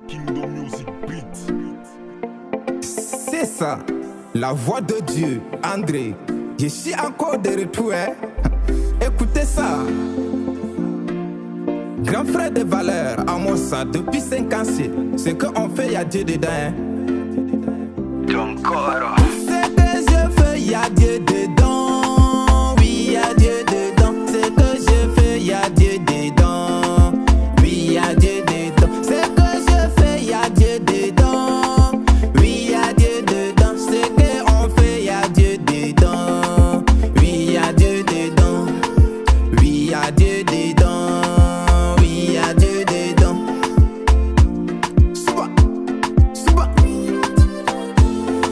Kingdom Music Beat. C'est ça, la voix de Dieu, André. Je suis encore de retour, hein. Écoutez ça. Grand frère de valeur, à moi ça, depuis 5 ans, c'est qu'on fait, y'a Dieu dedans, hein. Ton corps. Ce que je fais, y'a Dieu dedans. Oui, y'a Dieu dedans. Ce que je fais, y'a Dieu dedans. Oui, y'a Dieu dedans. Ce que je fais, y'a Dieu dedans. Oui, y'a Dieu dedans. Ce qu'on fait, y'a Dieu dedans. Oui, y'a Dieu dedans. Oui, y'a Dieu dedans. Oui, y'a Dieu dedans. Suba, suba.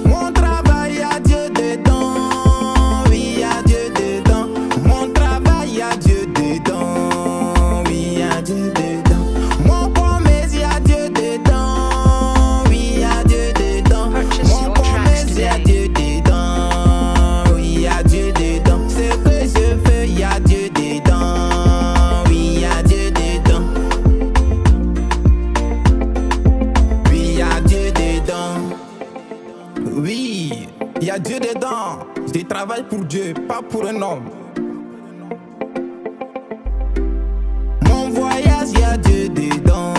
Mon travail, y'a Dieu dedans. Oui, y'a Dieu dedans. Mon travail, y'a Dieu dedans. Oui, y'a Dieu dedans. Mon commerce, y'a Dieu dedans. Oui, y'a Dieu dedans. Mon commerce, y'a Dieu dedans. Oui, y'a Dieu dedans. Ce que je fais, y'a Dieu dedans. Oui, y'a Dieu dedans. Oui, y'a Dieu dedans. Oui, il y a Dieu dedans. Je travaille pour Dieu, pas pour un homme. Mon voyage, il y a Dieu dedans.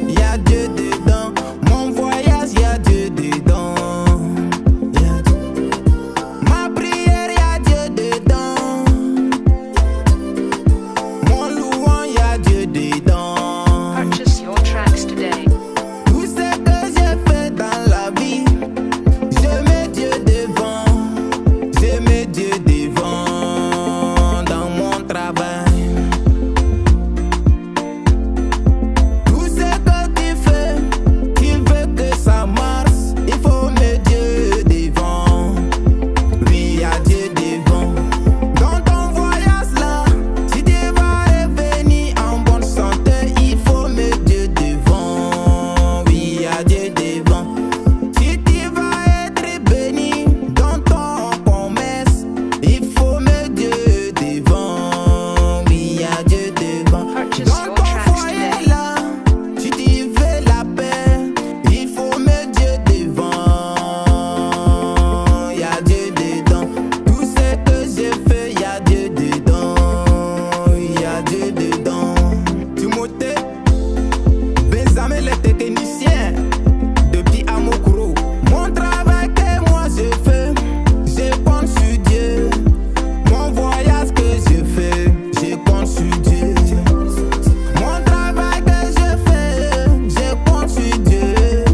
Il y a Dieu dedans. Mon voyage, il y a Dieu dedans. Y a Dieu. Ma prière, il y a Dieu dedans. Mon louant, il y a Dieu dedans. Purchase your tracks today. Tout ce que j'ai fait dans la vie, je mets Dieu devant. Je mets Dieu devant dans mon travail. Tout ce que tu veux que ça marche, il faut mettre Dieu devant. Oui, il y a Dieu devant. Dans ton voyage là, si tu vas revenir en bonne santé, il faut mettre Dieu devant. Oui, il y a Dieu devant. Si tu vas être béni dans ton commerce, il faut mettre Dieu devant. Oui, il y a Dieu devant. Purchase Dans your ton tracks foyer today. là, si tu veux la paix, il faut mettre Dieu devant. Il y a Dieu dedans. Tout ce que j'ai fait, il y a Dieu dedans. Il y a Dieu dedans. Timothée, Benjamin les techniciens, depuis Amokuro. Mon travail que moi je fais, je compte sur Dieu. Mon voyage que je fais, je compte sur Dieu. Mon travail que je fais, je compte sur Dieu.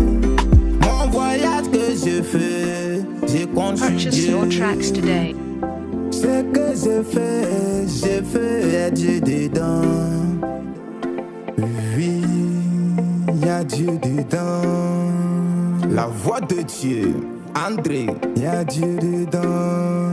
Mon voyage que je fais, je compte sur Purchase your Dieu. tracks today. Ce que je fais, y'a Dieu dedans. Oui, y'a Dieu dedans. La voix de Dieu, André, y'a Dieu dedans.